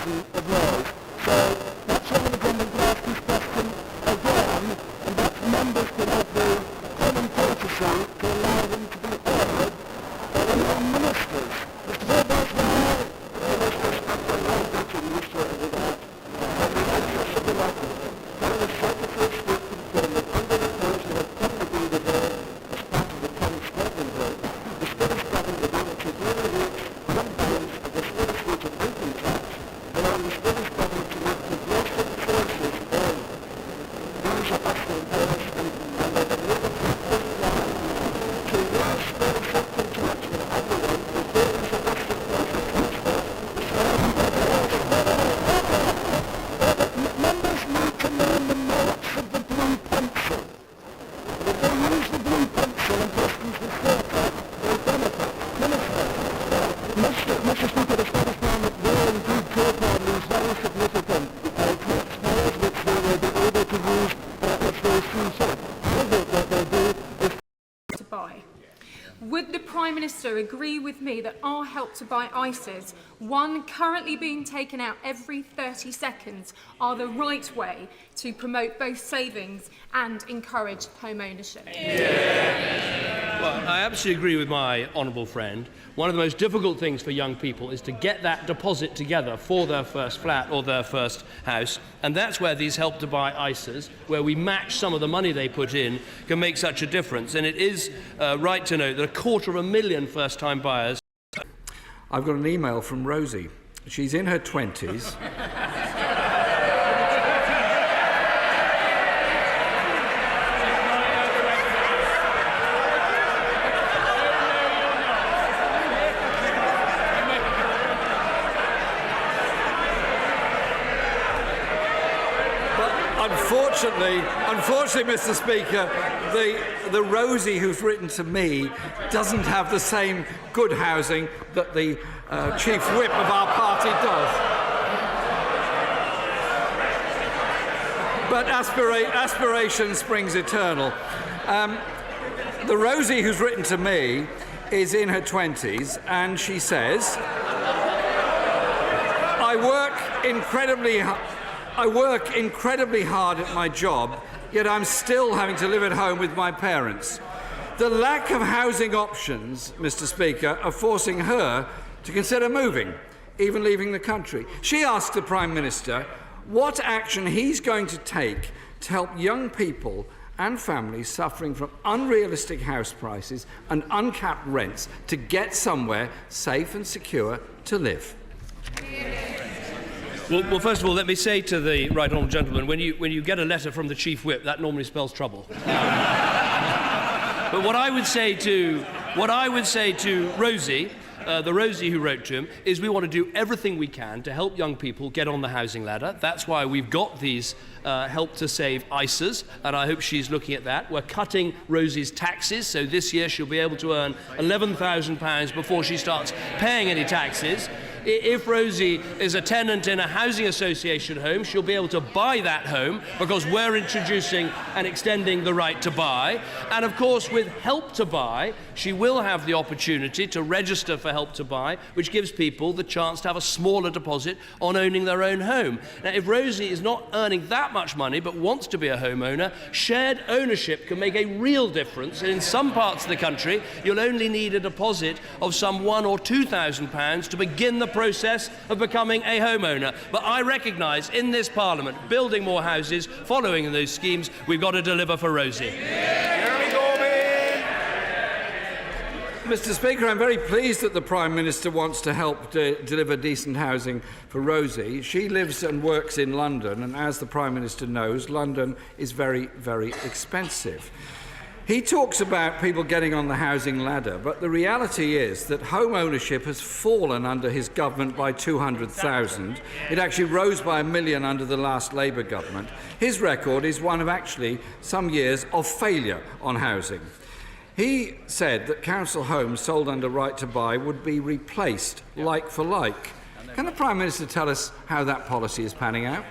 citizen of Wales. So that's why I'm going to ask this question again, and that members can have the common courtesy to allow them to be heard by the young ministers. Mr. Corbyn, now, the ministers have the right to use it without the access of the record. There is Secretary of State confirmed that under the terms that have come to be the bill as part of the current Scotland bill, the Scottish Government will be able to really reach some balance of the Scottish rate of income tax, allowing the Scottish Government to make progressive choices on these are actual employers and that the Labour Party plan to raise Scottish income tax for everyone with various additional choices transfer. Members need to learn the merits of the blue pencil. If they use the blue pencil and questions the theatre, they benefit. Mr. Speaker, the Scottish Parliament will indeed take on these very significant taxpayers which they will be able to use if they see fit. I hope that they do if to buy. Would the Prime Minister agree with me that our help to buy ISAs, one currently being taken out every 30 seconds, are the right way to promote both savings and encourage home ownership? Well, I absolutely agree with my honourable friend. One of the most difficult things for young people is to get that deposit together for their first flat or their first house, and that's where these help to buy ISAs, where we match some of the money they put in, can make such a difference. And it is right to note that 250,000 first-time buyers. I've got an email from Rosie. She's in her 20s. Unfortunately, Mr. Speaker, the Rosie who's written to me doesn't have the same good housing that the Chief Whip of our party does. But aspiration springs eternal. The Rosie who's written to me is in her 20s, and she says, I work incredibly hard at my job, yet I'm still having to live at home with my parents. The lack of housing options, Mr. Speaker, are forcing her to consider moving, even leaving the country. She asked the Prime Minister what action he's going to take to help young people and families suffering from unrealistic house prices and uncapped rents to get somewhere safe and secure to live. Well, first of all, let me say to the right honourable gentleman, when you get a letter from the Chief Whip, that normally spells trouble. But what I would say to Rosie, the Rosie who wrote to him, is we want to do everything we can to help young people get on the housing ladder. That's why we've got these help to save ISAs, and I hope she's looking at that. We're cutting Rosie's taxes, so this year she'll be able to earn £11,000 before she starts paying any taxes. If Rosie is a tenant in a housing association home, she'll be able to buy that home because we're introducing and extending the right to buy. And of course, with Help to Buy, she will have the opportunity to register for Help to Buy, which gives people the chance to have a smaller deposit on owning their own home. Now, if Rosie is not earning that much money but wants to be a homeowner, shared ownership can make a real difference. And in some parts of the country, you'll only need a deposit of some £1,000 or £2,000 to begin the process of becoming a homeowner. But I recognise in this Parliament, building more houses, following those schemes, we've got to deliver for Rosie. Mr. Speaker, I'm very pleased that the Prime Minister wants to help deliver decent housing for Rosie. She lives and works in London, and as the Prime Minister knows, London is very, very expensive. He talks about people getting on the housing ladder, but the reality is that home ownership has fallen under his government by 200,000. It actually rose by 1 million under the last Labour government. His record is one of actually some years of failure on housing. He said that council homes sold under right to buy would be replaced like for like. Can the Prime Minister tell us how that policy is panning out?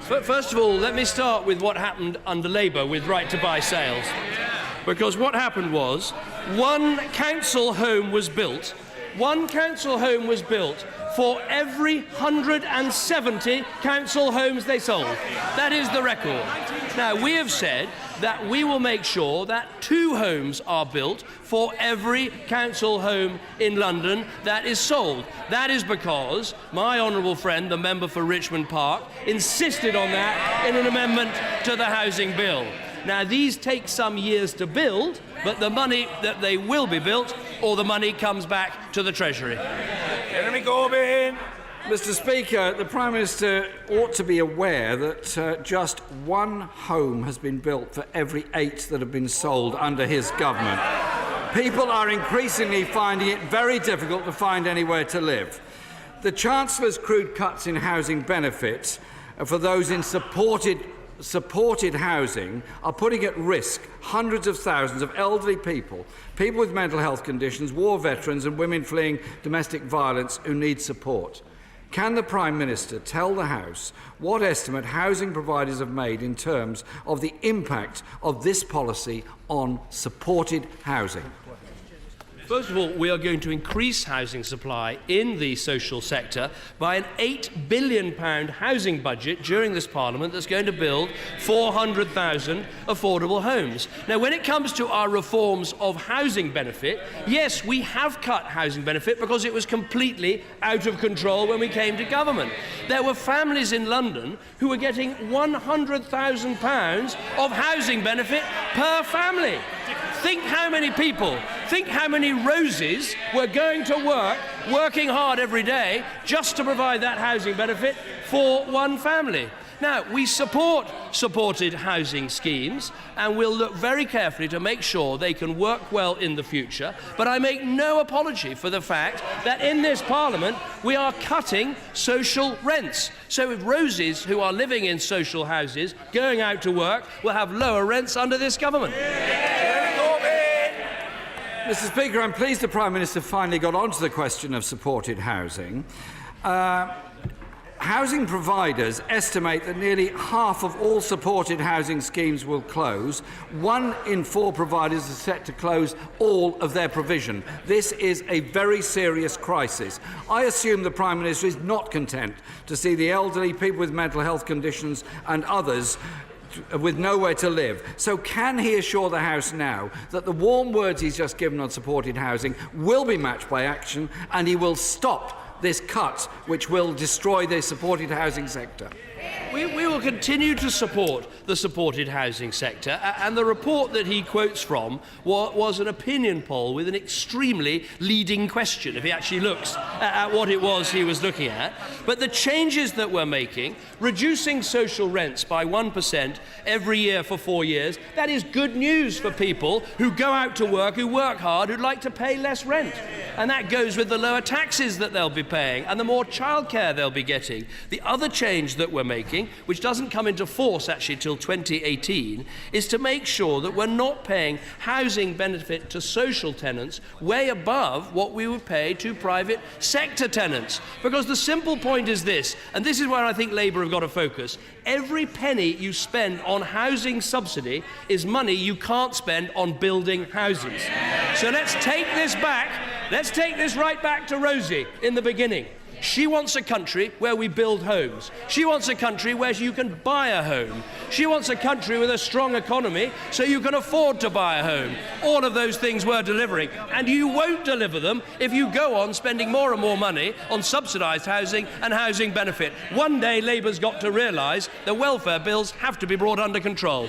First of all, let me start with what happened under Labour with right-to-buy sales. Because what happened was, one council home was built for every 170 council homes they sold. That is the record. Now, we have said that we will make sure that 2 homes are built for every council home in London that is sold. That is because my honourable friend, the member for Richmond Park, insisted on that in an amendment to the housing bill. Now, these take some years to build, but the money that they will be built, or the money comes back to the Treasury. Jeremy Corbyn. Mr. Speaker, the Prime Minister ought to be aware that just 1 home has been built for every 8 that have been sold under his government. People are increasingly finding it very difficult to find anywhere to live. The Chancellor's crude cuts in housing benefits for those in supported housing are putting at risk hundreds of thousands of elderly people, people with mental health conditions, war veterans and women fleeing domestic violence who need support. Can the Prime Minister tell the House what estimate housing providers have made in terms of the impact of this policy on supported housing? First of all, we are going to increase housing supply in the social sector by an £8 billion housing budget during this Parliament that's going to build 400,000 affordable homes. Now, when it comes to our reforms of housing benefit, yes, we have cut housing benefit because it was completely out of control when we came to government. There were families in London who were getting £100,000 of housing benefit per family. Think how many people, think how many Roses were going to work, working hard every day, just to provide that housing benefit for one family. Now, we support supported housing schemes, and we'll look very carefully to make sure they can work well in the future, but I make no apology for the fact that in this Parliament we are cutting social rents. So if Roses who are living in social houses going out to work will have lower rents under this government. Mr. Speaker, I'm pleased the Prime Minister finally got onto the question of supported housing. Housing providers estimate that nearly half of all supported housing schemes will close. 1 in 4 providers are set to close all of their provision. This is a very serious crisis. I assume the Prime Minister is not content to see the elderly, people with mental health conditions and others with nowhere to live. So can he assure the House now that the warm words he's just given on supported housing will be matched by action, and he will stop this cut which will destroy the supported housing sector? We will continue to support the supported housing sector, and the report that he quotes from was an opinion poll with an extremely leading question, if he actually looks at what it was he was looking at. But the changes that we're making, reducing social rents by 1% every year for 4 years, that is good news for people who go out to work, who work hard, who'd like to pay less rent. And that goes with the lower taxes that they'll be paying and the more childcare they'll be getting. The other change that we're making, which doesn't come into force actually till 2018, is to make sure that we're not paying housing benefit to social tenants way above what we would pay to private sector tenants. Because the simple point is this, and this is where I think Labour have got to focus: every penny you spend on housing subsidy is money you can't spend on building houses. So let's take this back. Let's take this right back to Rosie in the beginning. She wants a country where we build homes. She wants a country where you can buy a home. She wants a country with a strong economy so you can afford to buy a home. All of those things we're delivering. And you won't deliver them if you go on spending more and more money on subsidised housing and housing benefit. One day Labour's got to realise the welfare bills have to be brought under control.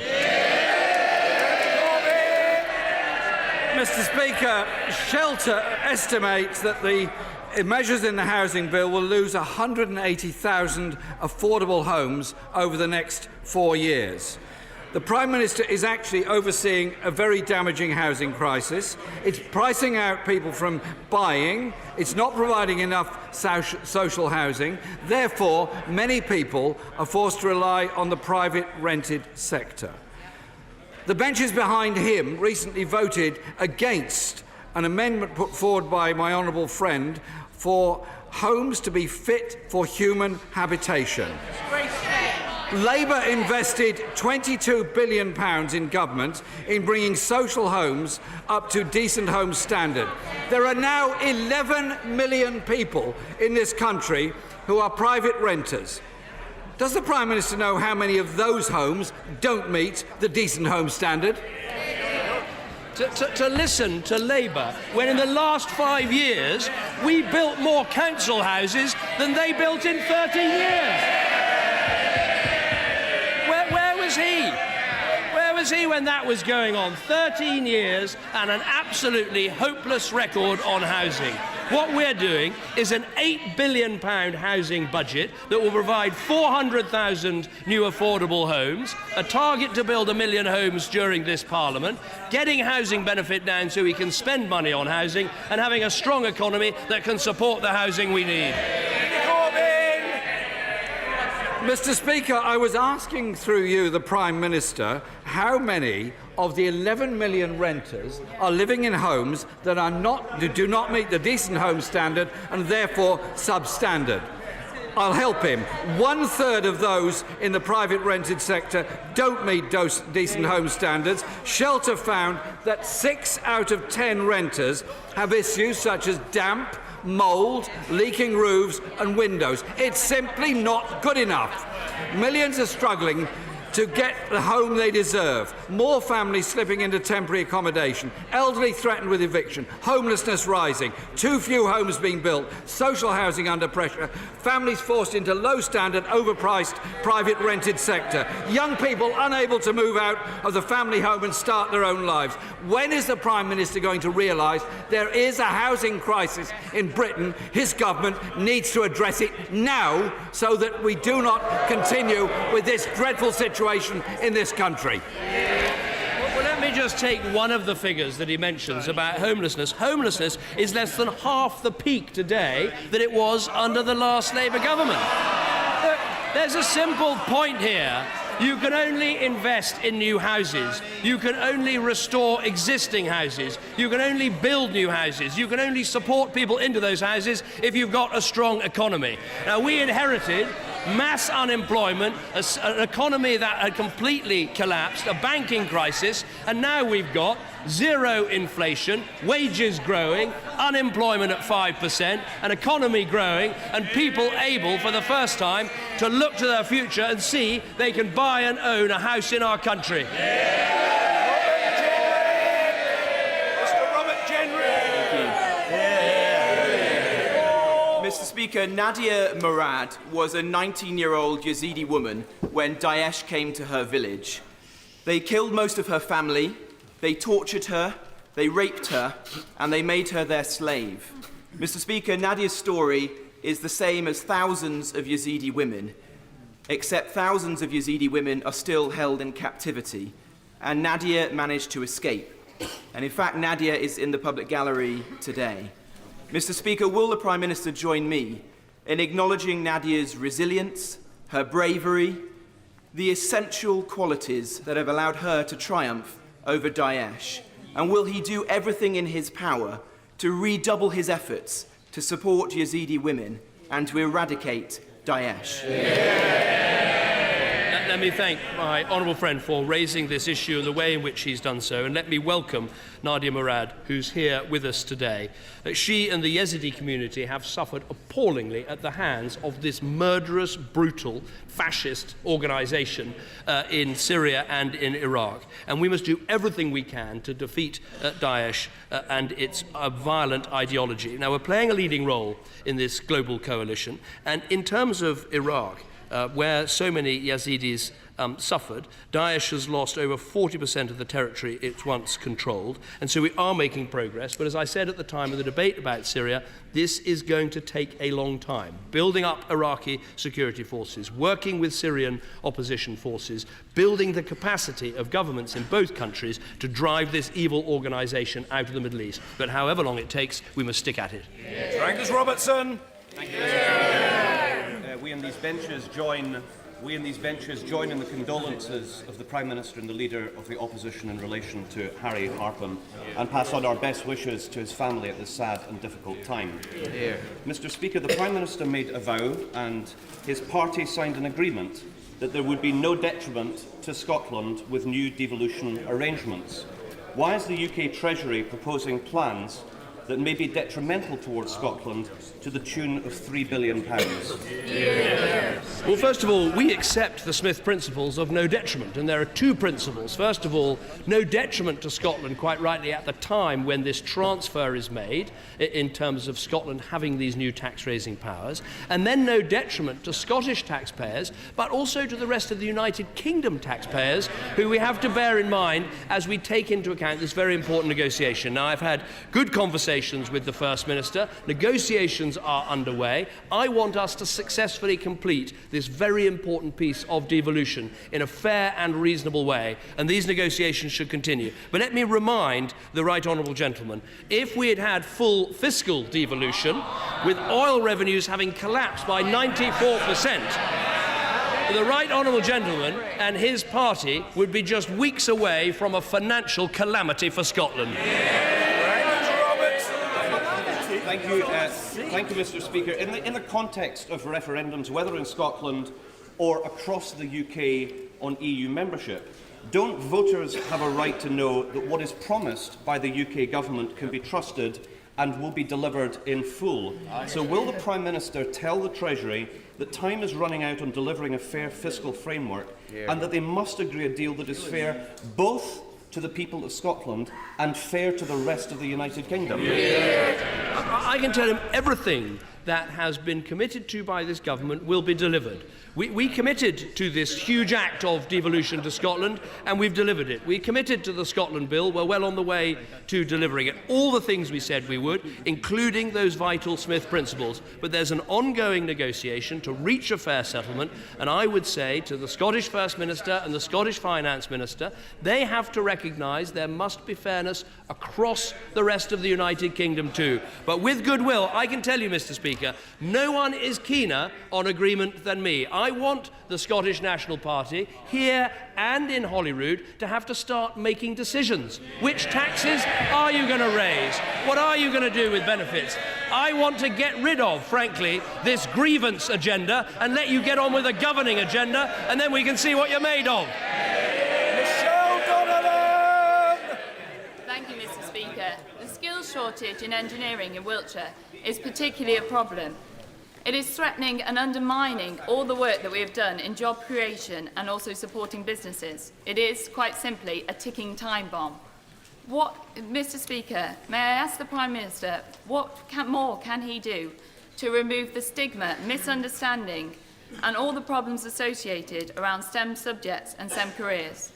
Mr. Speaker, Shelter estimates that the measures in the housing bill will lose 180,000 affordable homes over the next 4 years. The Prime Minister is actually overseeing a very damaging housing crisis. It's pricing out people from buying. It's not providing enough social housing. Therefore, many people are forced to rely on the private rented sector. The benches behind him recently voted against an amendment put forward by my honourable friend for homes to be fit for human habitation. Labour invested £22 billion in government in bringing social homes up to decent home standard. There are now 11 million people in this country who are private renters. Does the Prime Minister know how many of those homes don't meet the decent home standard? To listen to Labour when in the last 5 years we built more council houses than they built in 30 years. Where was he? Where was he when that was going on? 13 years and an absolutely hopeless record on housing. What we're doing is an £8 billion housing budget that will provide 400,000 new affordable homes, a target to build 1 million homes during this Parliament, getting housing benefit down so we can spend money on housing, and having a strong economy that can support the housing we need. Mr. Speaker, I was asking through you, the Prime Minister, how many of the 11 million renters are living in homes that do not meet the decent home standard and therefore substandard. I'll help him. 1/3 of those in the private rented sector don't meet decent home standards. Shelter found that 6 out of 10 renters have issues such as damp, mould, leaking roofs and windows. It's simply not good enough. Millions are struggling to get the home they deserve. More families slipping into temporary accommodation, elderly threatened with eviction, homelessness rising, too few homes being built, social housing under pressure, families forced into low-standard, overpriced private rented sector, young people unable to move out of the family home and start their own lives. When is the Prime Minister going to realise there is a housing crisis in Britain? His government needs to address it now so that we do not continue with this dreadful situation in this country. Well, let me just take one of the figures that he mentions about homelessness. Homelessness is less than half the peak today that it was under the last Labour government. Look, there's a simple point here. You can only invest in new houses. You can only restore existing houses. You can only build new houses. You can only support people into those houses if you've got a strong economy. Now, we inherited mass unemployment, an economy that had completely collapsed, a banking crisis, and now we've got zero inflation, wages growing, unemployment at 5%, an economy growing, and people able, for the first time, to look to their future and see they can buy and own a house in our country. Mr. Speaker, Nadia Murad was a 19-year-old Yazidi woman when Daesh came to her village. They killed most of her family, they tortured her, they raped her, and they made her their slave. Mr. Speaker, Nadia's story is the same as thousands of Yazidi women, except thousands of Yazidi women are still held in captivity, and Nadia managed to escape. And in fact, Nadia is in the public gallery today. Mr. Speaker, will the Prime Minister join me in acknowledging Nadia's resilience, her bravery, the essential qualities that have allowed her to triumph over Daesh? And will he do everything in his power to redouble his efforts to support Yazidi women and to eradicate Daesh? Let me thank my honourable friend for raising this issue and the way in which he's done so, and let me welcome Nadia Murad, who's here with us today. She and the Yazidi community have suffered appallingly at the hands of this murderous, brutal, fascist organisation in Syria and in Iraq. And we must do everything we can to defeat Daesh and its violent ideology. Now, we're playing a leading role in this global coalition, and in terms of Iraq, where so many Yazidis suffered, Daesh has lost over 40% of the territory it once controlled, and so we are making progress. But as I said at the time of the debate about Syria, this is going to take a long time. Building up Iraqi security forces, working with Syrian opposition forces, building the capacity of governments in both countries to drive this evil organisation out of the Middle East. But however long it takes, we must stick at it. Angus Robertson. Thank you. We in these benches join in the condolences of the Prime Minister and the Leader of the Opposition in relation to Harry Harpen, and pass on our best wishes to his family at this sad and difficult time. Mr. Speaker, the Prime Minister made a vow and his party signed an agreement that there would be no detriment to Scotland with new devolution arrangements. Why is the UK Treasury proposing plans that may be detrimental towards Scotland to the tune of £3 billion? Well, first of all, we accept the Smith principles of no detriment, and there are two principles. First of all, no detriment to Scotland, quite rightly, at the time when this transfer is made, in terms of Scotland having these new tax-raising powers, and then no detriment to Scottish taxpayers, but also to the rest of the United Kingdom taxpayers, who we have to bear in mind as we take into account this very important negotiation. Now, I've had good conversations with the First Minister. Negotiations are underway. I want us to successfully complete this very important piece of devolution in a fair and reasonable way, and these negotiations should continue. But let me remind the Right Honourable Gentleman, if we had had full fiscal devolution, with oil revenues having collapsed by 94%, the Right Honourable Gentleman and his party would be just weeks away from a financial calamity for Scotland. Thank you, Mr. Speaker. In the context of referendums, whether in Scotland or across the UK on EU membership, don't voters have a right to know that what is promised by the UK government can be trusted and will be delivered in full? So will the Prime Minister tell the Treasury that time is running out on delivering a fair fiscal framework and that they must agree a deal that is fair both to the people of Scotland and fair to the rest of the United Kingdom? I can tell him everything that has been committed to by this government will be delivered. We committed to this huge act of devolution to Scotland, and we've delivered it. We committed to the Scotland Bill. We're well on the way to delivering it. All the things we said we would, including those vital Smith principles. But there's an ongoing negotiation to reach a fair settlement, and I would say to the Scottish First Minister and the Scottish Finance Minister, they have to recognise there must be fairness across the rest of the United Kingdom too. But with goodwill, I can tell you, Mr. Speaker, no one is keener on agreement than me. I want the Scottish National Party, here and in Holyrood, to have to start making decisions. Which taxes are you going to raise? What are you going to do with benefits? I want to get rid of, frankly, this grievance agenda and let you get on with a governing agenda, and then we can see what you're made of. Thank you, Mr. Speaker. The skills shortage in engineering in Wiltshire is particularly a problem. It is threatening and undermining all the work that we have done in job creation and also supporting businesses. It is, quite simply, a ticking time bomb. Mr. Speaker, may I ask the Prime Minister, what more can he do to remove the stigma, misunderstanding and all the problems associated around STEM subjects and STEM careers?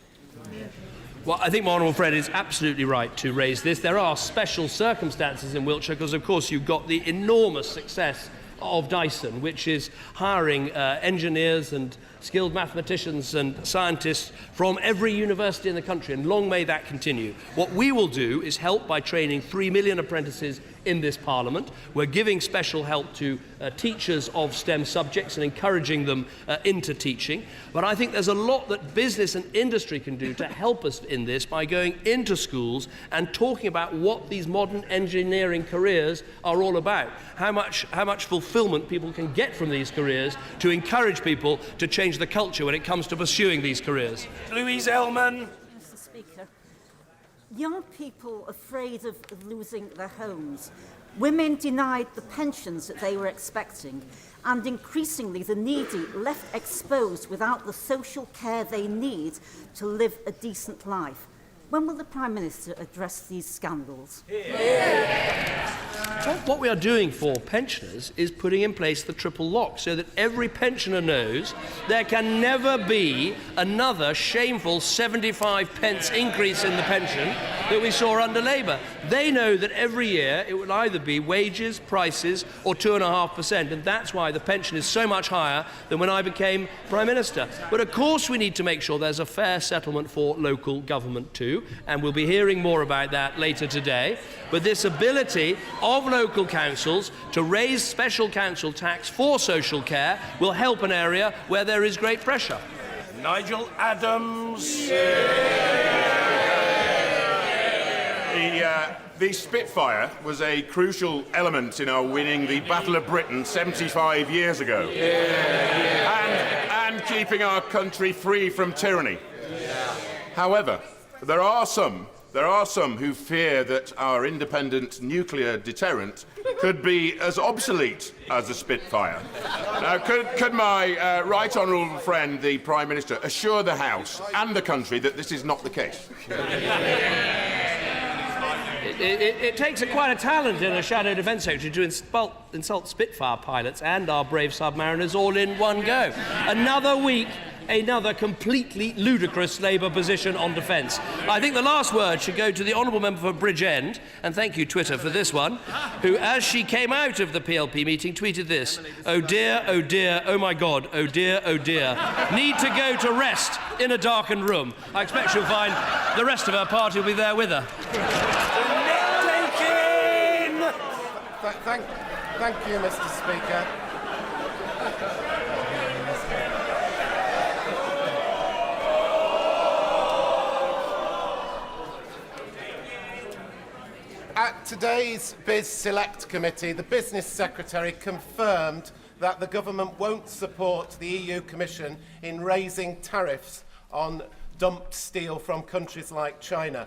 Well, I think my honourable friend is absolutely right to raise this. There are special circumstances in Wiltshire because, of course, you've got the enormous success of Dyson, which is hiring engineers and skilled mathematicians and scientists from every university in the country, and long may that continue. What we will do is help by training 3 million apprentices in this Parliament. We're giving special help to teachers of STEM subjects and encouraging them into teaching. But I think there's a lot that business and industry can do to help us in this by going into schools and talking about what these modern engineering careers are all about. How much fulfilment people can get from these careers to encourage people to change the culture when it comes to pursuing these careers. Louise Ellman. Mr. Speaker, young people afraid of losing their homes, women denied the pensions that they were expecting, and increasingly the needy left exposed without the social care they need to live a decent life. When will the Prime Minister address these scandals? What we are doing for pensioners is putting in place the triple lock so that every pensioner knows there can never be another shameful 75 pence increase in the pension that we saw under Labour. They know that every year it will either be wages, prices or 2.5%, and that's why the pension is so much higher than when I became Prime Minister. But of course we need to make sure there's a fair settlement for local government too, and we'll be hearing more about that later today. But this ability of local councils to raise special council tax for social care will help an area where there is great pressure. Nigel Adams. The Spitfire was a crucial element in our winning the Battle of Britain 75 years ago. And keeping our country free from tyranny. However, there are some who fear that our independent nuclear deterrent could be as obsolete as a Spitfire. Now, could my right honourable friend, the Prime Minister, assure the House and the country that this is not the case? It takes quite a talent in a Shadow Defence Secretary to insult Spitfire pilots and our brave submariners all in one go. Another week, another completely ludicrous Labour position on defence. I think the last word should go to the Honourable Member for Bridgend, and thank you, Twitter, for this one, who, as she came out of the PLP meeting, tweeted this: "Oh dear, oh my God, oh dear, need to go to rest in a darkened room." I expect she'll find the rest of her party will be there with her. Thank you, Mr. Speaker. At today's Biz Select Committee, the Business Secretary confirmed that the government won't support the EU Commission in raising tariffs on dumped steel from countries like China.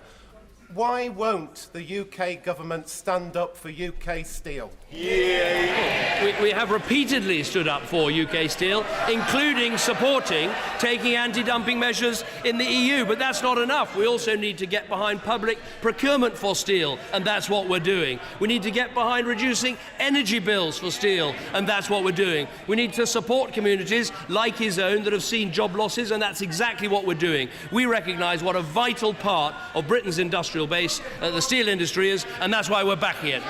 Why won't the UK government stand up for UK steel? We have repeatedly stood up for UK steel, including supporting taking anti-dumping measures in the EU. But that's not enough. We also need to get behind public procurement for steel, and that's what we're doing. We need to get behind reducing energy bills for steel, and that's what we're doing. We need to support communities like his own that have seen job losses, and that's exactly what we're doing. We recognise what a vital part of Britain's industrial base the steel industry is, and that's why we're backing it.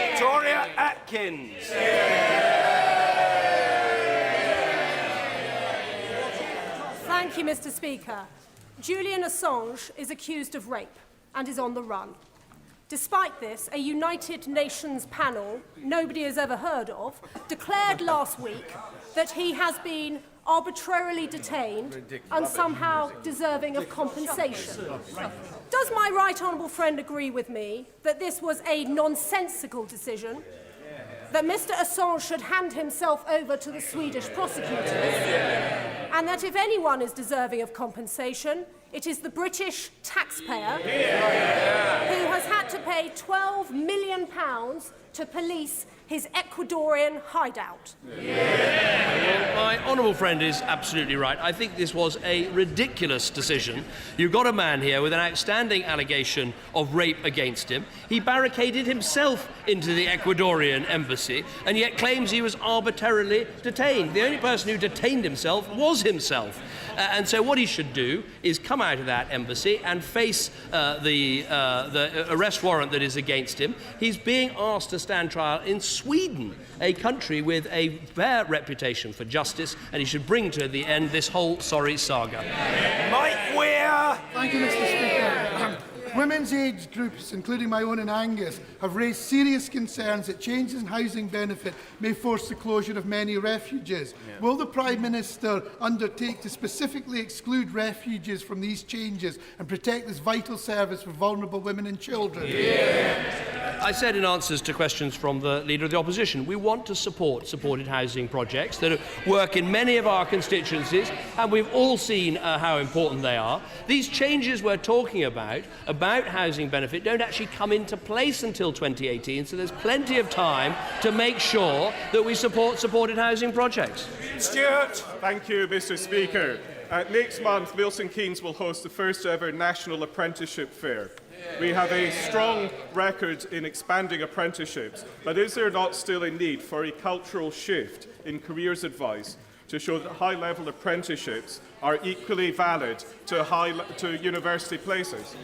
Victoria Atkins. Thank you, Mr. Speaker. Julian Assange is accused of rape and is on the run. Despite this, a United Nations panel nobody has ever heard of declared last week that he has been arbitrarily detained and somehow deserving of compensation. Does my right honourable friend agree with me that this was a nonsensical decision, that Mr. Assange should hand himself over to the Swedish prosecutors, and that if anyone is deserving of compensation, it is the British taxpayer who has had to pay £12 million to police his Ecuadorian hideout? Well, my honourable friend is absolutely right. I think this was a ridiculous decision. You've got a man here with an outstanding allegation of rape against him. He barricaded himself into the Ecuadorian embassy and yet claims he was arbitrarily detained. The only person who detained himself was himself. And so what he should do is come out of that embassy and face the arrest warrant that is against him. He's being asked to stand trial in Sweden, a country with a fair reputation for justice, and he should bring to the end this whole sorry saga. Mike Weir. Thank you, Mr. Speaker. Women's age groups, including my own and Angus, have raised serious concerns that changes in housing benefit may force the closure of many refuges. Will the Prime Minister undertake to specifically exclude refuges from these changes and protect this vital service for vulnerable women and children? I said in answers to questions from the Leader of the Opposition, we want to support supported housing projects that work in many of our constituencies, and we've all seen how important they are. These changes we're talking about housing benefit don't actually come into place until 2018, so there's plenty of time to make sure that we support supported housing projects. Stuart. Thank you, Mr. Speaker. Next month, Milton Keynes will host the first ever National Apprenticeship Fair. We have a strong record in expanding apprenticeships, but is there not still a need for a cultural shift in careers advice to show that high-level apprenticeships are equally valid to university places?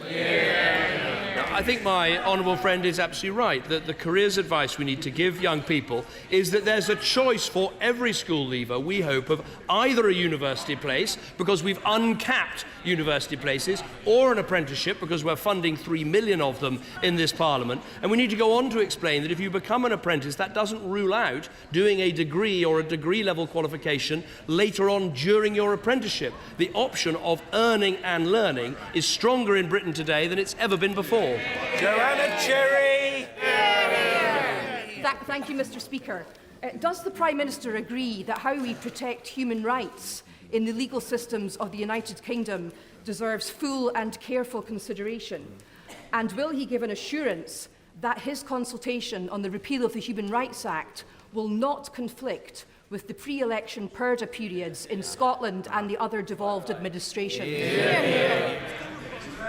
I think my honourable friend is absolutely right that the careers advice we need to give young people is that there's a choice for every school leaver, we hope, of either a university place, because we've uncapped university places, or an apprenticeship, because we're funding 3 million of them in this Parliament. And we need to go on to explain that if you become an apprentice, that doesn't rule out doing a degree or a degree-level qualification later on during your apprenticeship. The option of earning and learning is stronger in Britain today than it's ever been before. Joanna Cherry. Thank you, Mr. Speaker. Does the Prime Minister agree that how we protect human rights in the legal systems of the United Kingdom deserves full and careful consideration? And will he give an assurance that his consultation on the repeal of the Human Rights Act will not conflict with the pre-election purdah periods in Scotland and the other devolved administration?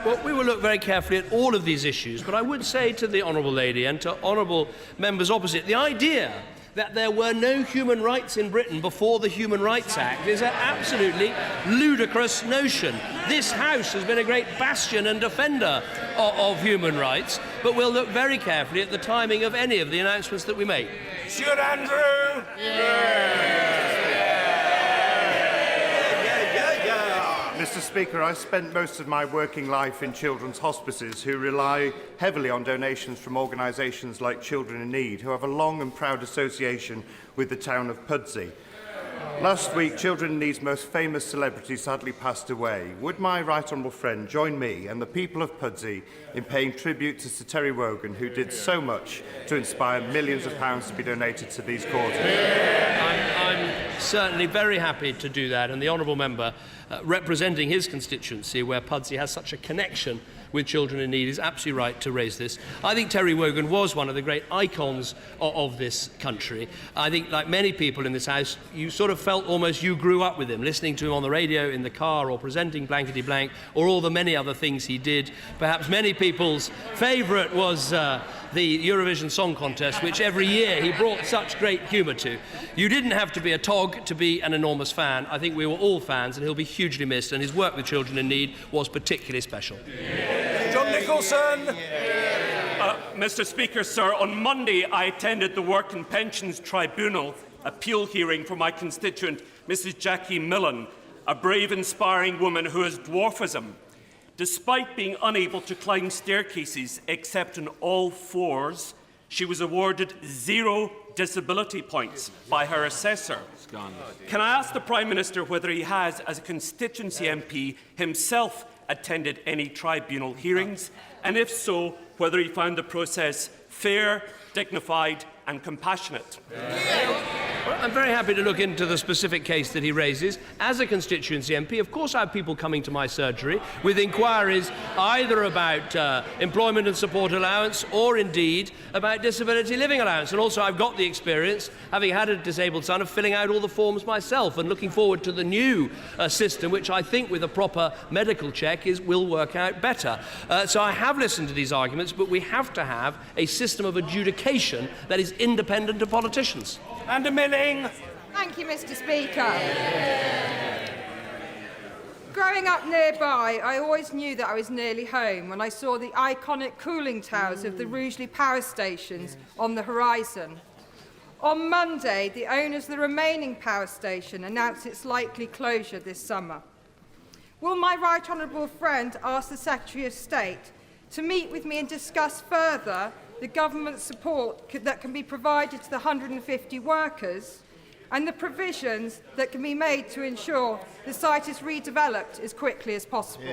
Well, we will look very carefully at all of these issues, but I would say to the Honourable Lady and to honourable members opposite, the idea that there were no human rights in Britain before the Human Rights Act is an absolutely ludicrous notion. This House has been a great bastion and defender of human rights, but we'll look very carefully at the timing of any of the announcements that we make. Stuart Andrew! Mr. Speaker, I spent most of my working life in children's hospices who rely heavily on donations from organisations like Children in Need, who have a long and proud association with the town of Pudsey. Last week, Children in Need's most famous celebrity sadly passed away. Would my right honourable friend join me and the people of Pudsey in paying tribute to Sir Terry Wogan, who did so much to inspire millions of pounds to be donated to these causes? I'm certainly very happy to do that, and the honourable member representing his constituency, where Pudsey has such a connection with Children in Need, is absolutely right to raise this. I think Terry Wogan was one of the great icons of this country. I think, like many people in this House, you sort of felt almost you grew up with him, listening to him on the radio, in the car, or presenting Blankety Blank, or all the many other things he did. Perhaps many people's favourite was the Eurovision Song Contest, which every year he brought such great humour to. You didn't have to be a tog to be an enormous fan. I think we were all fans, and he'll be hugely missed, and his work with Children in Need was particularly special. John Nicholson! Mr. Speaker, sir, on Monday I attended the Work and Pensions Tribunal appeal hearing for my constituent, Mrs. Jackie Millen, a brave, inspiring woman who has dwarfism. Despite being unable to climb staircases except on all fours, she was awarded 0 disability points by her assessor. Can I ask the Prime Minister whether he has, as a constituency MP, himself attended any tribunal hearings, and if so, whether he found the process fair, dignified and compassionate? Well, I'm very happy to look into the specific case that he raises. As a constituency MP, of course I have people coming to my surgery with inquiries either about employment and support allowance or indeed about disability living allowance. And also I've got the experience, having had a disabled son, of filling out all the forms myself and looking forward to the new system, which I think with a proper medical check will work out better. So I have listened to these arguments, but we have to have a system of adjudication that is independent of politicians. And a Milling. Thank you, Mr. Speaker. Growing up nearby, I always knew that I was nearly home when I saw the iconic cooling towers of the Rugeley power stations on the horizon. On Monday, the owners of the remaining power station announced its likely closure this summer. Will my right honourable friend ask the Secretary of State to meet with me and discuss further the government support that can be provided to the 150 workers and the provisions that can be made to ensure the site is redeveloped as quickly as possible?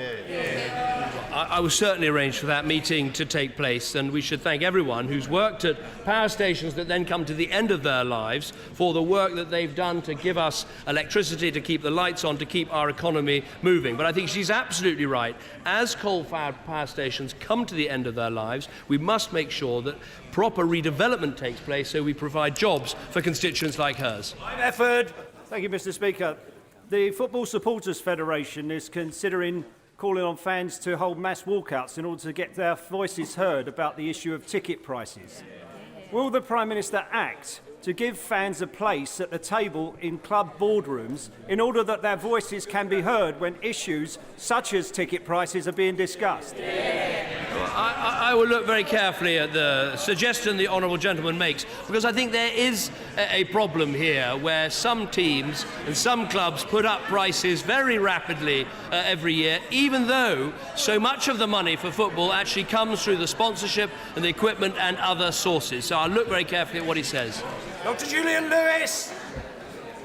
I will certainly arrange for that meeting to take place, and we should thank everyone who's worked at power stations that then come to the end of their lives for the work that they've done to give us electricity, to keep the lights on, to keep our economy moving. But I think she's absolutely right. As coal-fired power stations come to the end of their lives, we must make sure that proper redevelopment takes place so we provide jobs for constituents like hers. Effort. Thank you, Mr. Speaker. The Football Supporters Federation is considering calling on fans to hold mass walkouts in order to get their voices heard about the issue of ticket prices. Will the Prime Minister act to give fans a place at the table in club boardrooms in order that their voices can be heard when issues such as ticket prices are being discussed? I will look very carefully at the suggestion the honourable gentleman makes, because I think there is a problem here where some teams and some clubs put up prices very rapidly every year, even though so much of the money for football actually comes through the sponsorship and the equipment and other sources. So I'll look very carefully at what he says. Dr. Julian Lewis.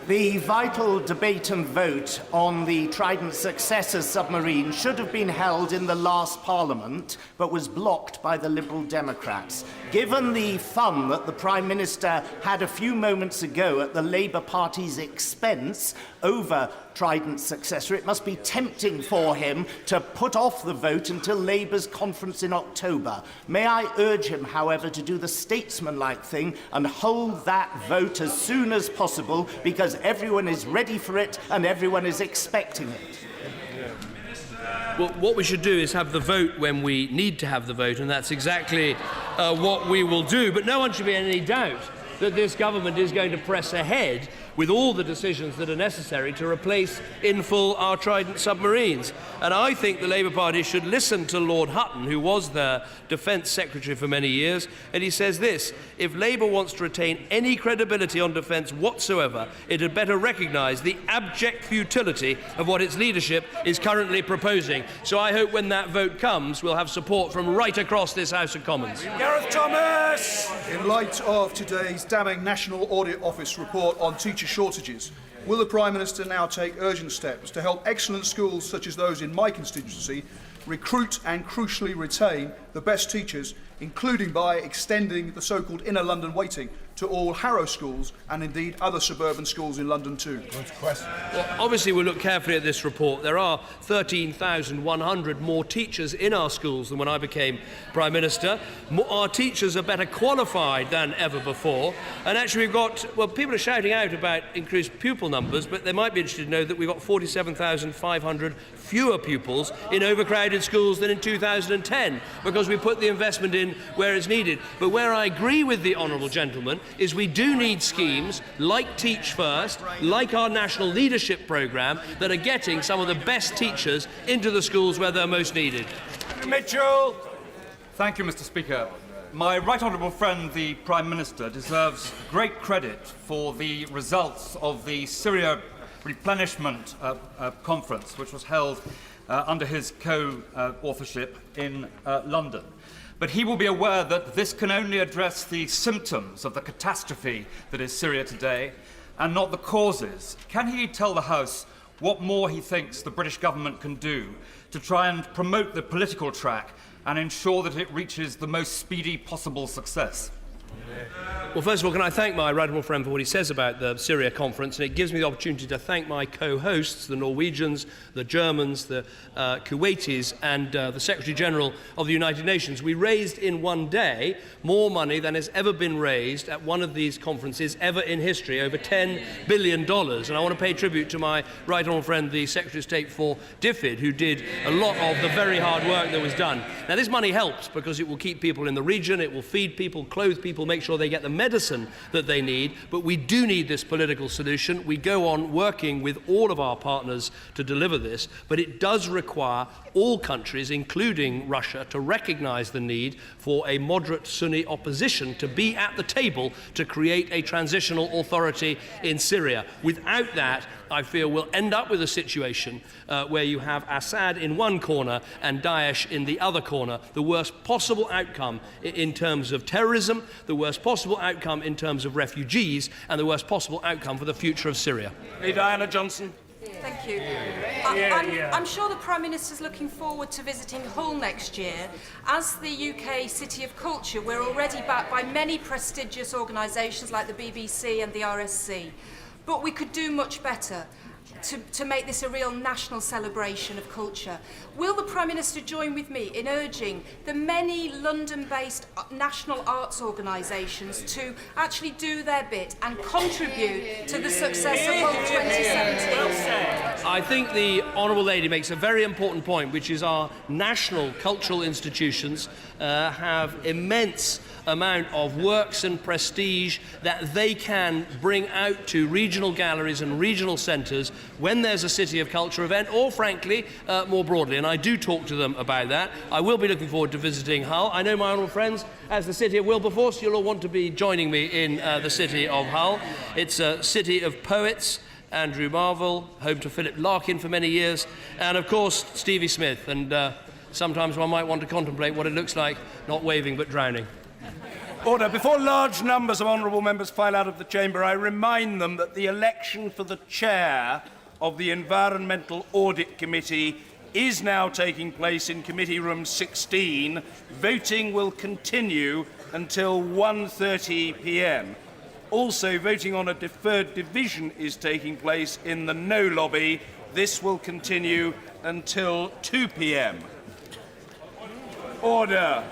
The vital debate and vote on the Trident successor submarine should have been held in the last Parliament, but was blocked by the Liberal Democrats. Given the fun that the Prime Minister had a few moments ago at the Labour Party's expense over Trident's successor, it must be tempting for him to put off the vote until Labour's conference in October. May I urge him, however, to do the statesmanlike thing and hold that vote as soon as possible, because everyone is ready for it and everyone is expecting it. Well, what we should do is have the vote when we need to have the vote, and that's exactly what we will do. But no one should be in any doubt that this government is going to press ahead with all the decisions that are necessary to replace in full our Trident submarines. And I think the Labour Party should listen to Lord Hutton, who was the Defence Secretary for many years, and he says this: if Labour wants to retain any credibility on defence whatsoever, it had better recognise the abject futility of what its leadership is currently proposing. So I hope when that vote comes, we'll have support from right across this House of Commons. Gareth Thomas! In light of today's damning National Audit Office report on teacher shortages, will the Prime Minister now take urgent steps to help excellent schools such as those in my constituency recruit and crucially retain the best teachers, including by extending the so-called inner London waiting to all Harrow schools and indeed other suburban schools in London too? Well, obviously we'll look carefully at this report. There are 13,100 more teachers in our schools than when I became Prime Minister. Our teachers are better qualified than ever before. And actually we've got, well, people are shouting out about increased pupil numbers, but they might be interested to know that we've got 47,500 fewer pupils in overcrowded schools than in 2010, because we put the investment in where it's needed. But where I agree with the honourable gentleman is we do need schemes like Teach First, like our National Leadership Programme, that are getting some of the best teachers into the schools where they're most needed. Mitchell! Thank you, Mr. Speaker. My right honourable friend, the Prime Minister, deserves great credit for the results of the Syria replenishment conference, which was held under his co-authorship in London. But he will be aware that this can only address the symptoms of the catastrophe that is Syria today, and not the causes. Can he tell the House what more he thinks the British government can do to try and promote the political track and ensure that it reaches the most speedy possible success? Well, first of all, can I thank my right honourable friend for what he says about the Syria conference, and it gives me the opportunity to thank my co-hosts, the Norwegians, the Germans, the Kuwaitis, and the Secretary-General of the United Nations. We raised in one day more money than has ever been raised at one of these conferences ever in history, over $10 billion. And I want to pay tribute to my right honourable friend, the Secretary of State for DFID, who did a lot of the very hard work that was done. Now, this money helps because it will keep people in the region, it will feed people, clothe people, make sure they get the medicine that they need, but we do need this political solution. We go on working with all of our partners to deliver this, but it does require all countries, including Russia, to recognise the need for a moderate Sunni opposition to be at the table to create a transitional authority in Syria. Without that, I feel we'll end up with a situation where you have Assad in one corner and Daesh in the other corner. The worst possible outcome in terms of terrorism, the worst possible outcome in terms of refugees, and the worst possible outcome for the future of Syria. Hey, Diana Johnson. Thank you. I'm sure the Prime Minister's looking forward to visiting Hull next year. As the UK City of Culture, we're already backed by many prestigious organisations like the BBC and the RSC. But we could do much better to make this a real national celebration of culture. Will the Prime Minister join with me in urging the many London-based national arts organisations to actually do their bit and contribute to the success of Hull 2017? I think the Honourable Lady makes a very important point, which is our national cultural institutions have immense amount of works and prestige that they can bring out to regional galleries and regional centres when there's a City of Culture event, or frankly, more broadly. And I do talk to them about that. I will be looking forward to visiting Hull. I know my honourable friends, as the City of Wilberforce, you'll all want to be joining me in the City of Hull. It's a city of poets. Andrew Marvell, home to Philip Larkin for many years, and of course Stevie Smith. And sometimes one might want to contemplate what it looks like, not waving but drowning. Order. Before large numbers of honourable members file out of the chamber, I remind them that the election for the chair of the Environmental Audit Committee is now taking place in Committee Room 16. Voting will continue until 1:30 p.m. Also, voting on a deferred division is taking place in the No lobby. This will continue until 2 p.m. Order.